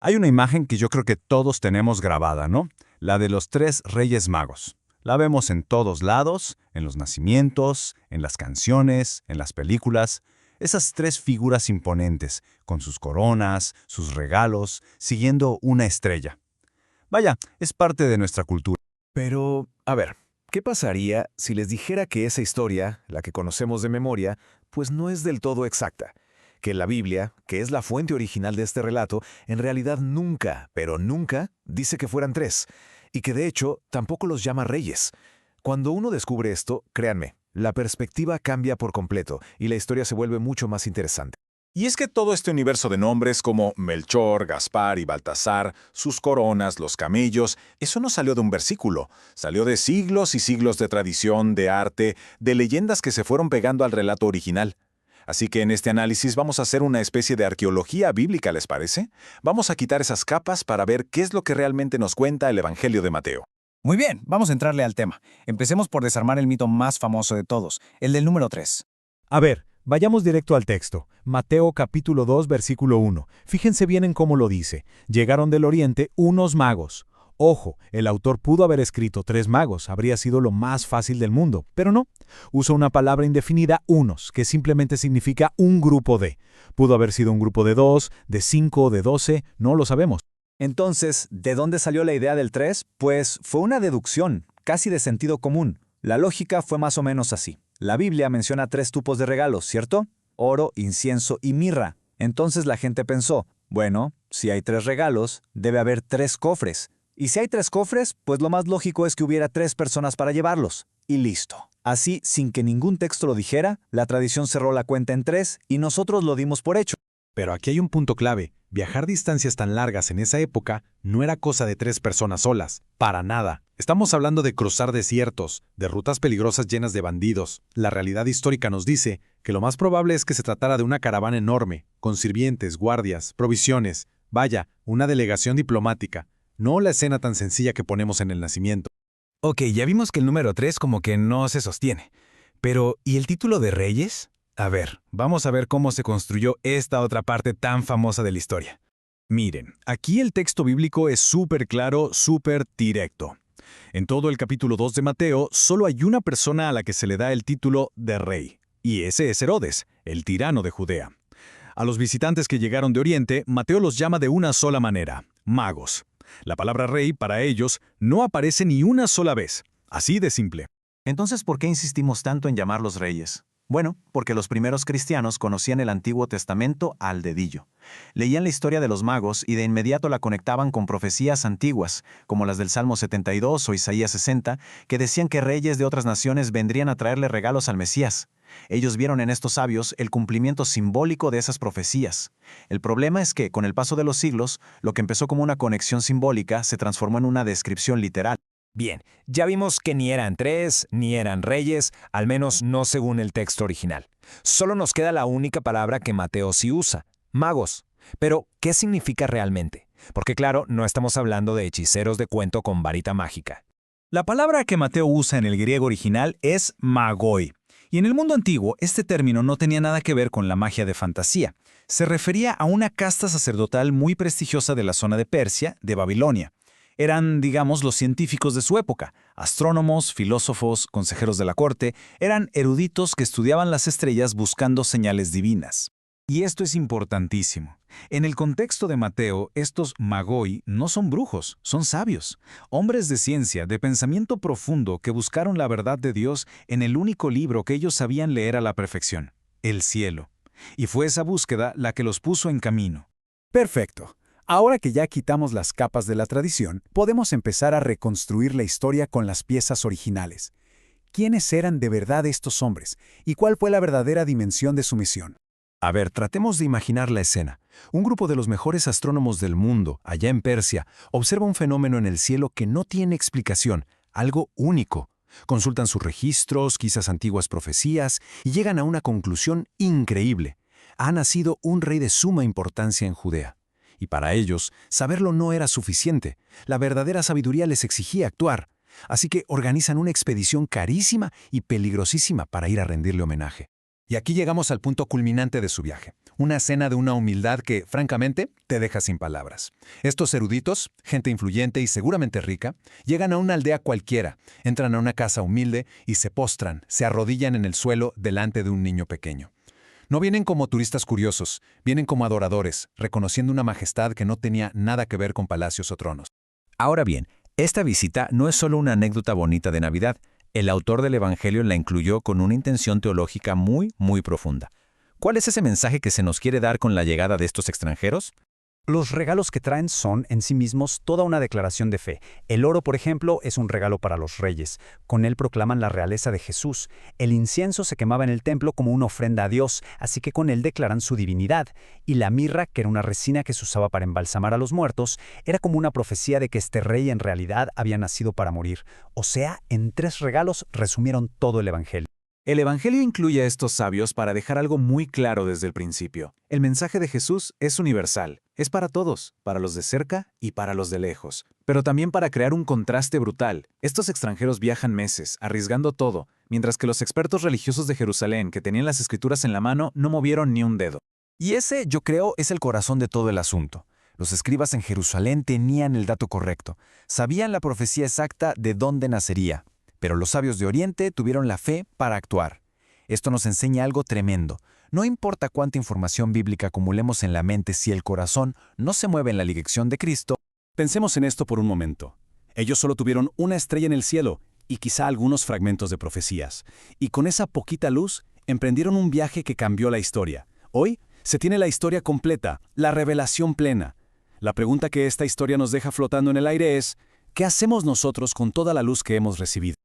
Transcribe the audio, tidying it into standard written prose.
Hay una imagen que yo creo que todos tenemos grabada, ¿no? La de los tres Reyes Magos. La vemos en todos lados, en los nacimientos, en las canciones, en las películas. Esas tres figuras imponentes, con sus coronas, sus regalos, siguiendo una estrella. Vaya, es parte de nuestra cultura. Pero, a ver, ¿qué pasaría si les dijera que esa historia, la que conocemos de memoria, pues no es del todo exacta? Que la Biblia, que es la fuente original de este relato, en realidad nunca, pero nunca, dice que fueran tres, y que de hecho tampoco los llama reyes. Cuando uno descubre esto, créanme, la perspectiva cambia por completo y la historia se vuelve mucho más interesante. Y es que todo este universo de nombres como Melchor, Gaspar y Baltasar, sus coronas, los camellos, eso no salió de un versículo, salió de siglos y siglos de tradición, de arte, de leyendas que se fueron pegando al relato original. Así que en este análisis vamos a hacer una especie de arqueología bíblica, ¿les parece? Vamos a quitar esas capas para ver qué es lo que realmente nos cuenta el Evangelio de Mateo. Muy bien, vamos a entrarle al tema. Empecemos por desarmar el mito más famoso de todos, el del número 3. A ver, vayamos directo al texto. Mateo capítulo 2, versículo 1. Fíjense bien en cómo lo dice. Llegaron del oriente unos magos. Ojo, el autor pudo haber escrito 3 magos, habría sido lo más fácil del mundo, pero no. Usa una palabra indefinida, unos, que simplemente significa un grupo de. Pudo haber sido un grupo de 2, de 5 o de 12, no lo sabemos. Entonces, ¿de dónde salió la idea del 3? Pues fue una deducción, casi de sentido común. La lógica fue más o menos así. La Biblia menciona 3 tipos de regalos, ¿cierto? Oro, incienso y mirra. Entonces la gente pensó, bueno, si hay 3 regalos, debe haber 3 cofres. Y si hay 3 cofres, pues lo más lógico es que hubiera 3 personas para llevarlos. Y listo. Así, sin que ningún texto lo dijera, la tradición cerró la cuenta en 3 y nosotros lo dimos por hecho. Pero aquí hay un punto clave. Viajar distancias tan largas en esa época no era cosa de 3 personas solas. Para nada. Estamos hablando de cruzar desiertos, de rutas peligrosas llenas de bandidos. La realidad histórica nos dice que lo más probable es que se tratara de una caravana enorme, con sirvientes, guardias, provisiones. Vaya, una delegación diplomática. No la escena tan sencilla que ponemos en el nacimiento. Ok, ya vimos que el número 3 como que no se sostiene. Pero, ¿y el título de Reyes? A ver, vamos a ver cómo se construyó esta otra parte tan famosa de la historia. Miren, aquí el texto bíblico es súper claro, súper directo. En todo el capítulo 2 de Mateo, solo hay una persona a la que se le da el título de rey, y ese es Herodes, el tirano de Judea. A los visitantes que llegaron de Oriente, Mateo los llama de una sola manera, magos. La palabra rey, para ellos, no aparece ni una sola vez. Así de simple. Entonces, ¿por qué insistimos tanto en llamarlos reyes? Bueno, porque los primeros cristianos conocían el Antiguo Testamento al dedillo. Leían la historia de los magos y de inmediato la conectaban con profecías antiguas, como las del Salmo 72 o Isaías 60, que decían que reyes de otras naciones vendrían a traerle regalos al Mesías. Ellos vieron en estos sabios el cumplimiento simbólico de esas profecías. El problema es que, con el paso de los siglos, lo que empezó como una conexión simbólica se transformó en una descripción literal. Bien, ya vimos que ni eran 3, ni eran reyes, al menos no según el texto original. Solo nos queda la única palabra que Mateo sí usa, magos. Pero, ¿qué significa realmente? Porque claro, no estamos hablando de hechiceros de cuento con varita mágica. La palabra que Mateo usa en el griego original es magoi. Y en el mundo antiguo, este término no tenía nada que ver con la magia de fantasía. Se refería a una casta sacerdotal muy prestigiosa de la zona de Persia, de Babilonia. Eran, digamos, los científicos de su época, astrónomos, filósofos, consejeros de la corte, eran eruditos que estudiaban las estrellas buscando señales divinas. Y esto es importantísimo. En el contexto de Mateo, estos magoi no son brujos, son sabios, hombres de ciencia, de pensamiento profundo que buscaron la verdad de Dios en el único libro que ellos sabían leer a la perfección, el cielo. Y fue esa búsqueda la que los puso en camino. Perfecto. Ahora que ya quitamos las capas de la tradición, podemos empezar a reconstruir la historia con las piezas originales. ¿Quiénes eran de verdad estos hombres? ¿Y cuál fue la verdadera dimensión de su misión? A ver, tratemos de imaginar la escena. Un grupo de los mejores astrónomos del mundo, allá en Persia, observa un fenómeno en el cielo que no tiene explicación, algo único. Consultan sus registros, quizás antiguas profecías, y llegan a una conclusión increíble. Ha nacido un rey de suma importancia en Judea. Y para ellos, saberlo no era suficiente. La verdadera sabiduría les exigía actuar. Así que organizan una expedición carísima y peligrosísima para ir a rendirle homenaje. Y aquí llegamos al punto culminante de su viaje. Una escena de una humildad que, francamente, te deja sin palabras. Estos eruditos, gente influyente y seguramente rica, llegan a una aldea cualquiera, entran a una casa humilde y se postran, se arrodillan en el suelo delante de un niño pequeño. No vienen como turistas curiosos, vienen como adoradores, reconociendo una majestad que no tenía nada que ver con palacios o tronos. Ahora bien, esta visita no es solo una anécdota bonita de Navidad. El autor del Evangelio la incluyó con una intención teológica muy, muy profunda. ¿Cuál es ese mensaje que se nos quiere dar con la llegada de estos extranjeros? Los regalos que traen son, en sí mismos, toda una declaración de fe. El oro, por ejemplo, es un regalo para los reyes. Con él proclaman la realeza de Jesús. El incienso se quemaba en el templo como una ofrenda a Dios, así que con él declaran su divinidad. Y la mirra, que era una resina que se usaba para embalsamar a los muertos, era como una profecía de que este rey en realidad había nacido para morir. O sea, en 3 regalos resumieron todo el Evangelio. El Evangelio incluye a estos sabios para dejar algo muy claro desde el principio. El mensaje de Jesús es universal, es para todos, para los de cerca y para los de lejos, pero también para crear un contraste brutal. Estos extranjeros viajan meses, arriesgando todo, mientras que los expertos religiosos de Jerusalén, que tenían las escrituras en la mano, no movieron ni un dedo. Y ese, yo creo, es el corazón de todo el asunto. Los escribas en Jerusalén tenían el dato correcto, sabían la profecía exacta de dónde nacería. Pero los sabios de Oriente tuvieron la fe para actuar. Esto nos enseña algo tremendo. No importa cuánta información bíblica acumulemos en la mente, si el corazón no se mueve en la dirección de Cristo. Pensemos en esto por un momento. Ellos solo tuvieron una estrella en el cielo y quizá algunos fragmentos de profecías. Y con esa poquita luz, emprendieron un viaje que cambió la historia. Hoy se tiene la historia completa, la revelación plena. La pregunta que esta historia nos deja flotando en el aire es, ¿qué hacemos nosotros con toda la luz que hemos recibido?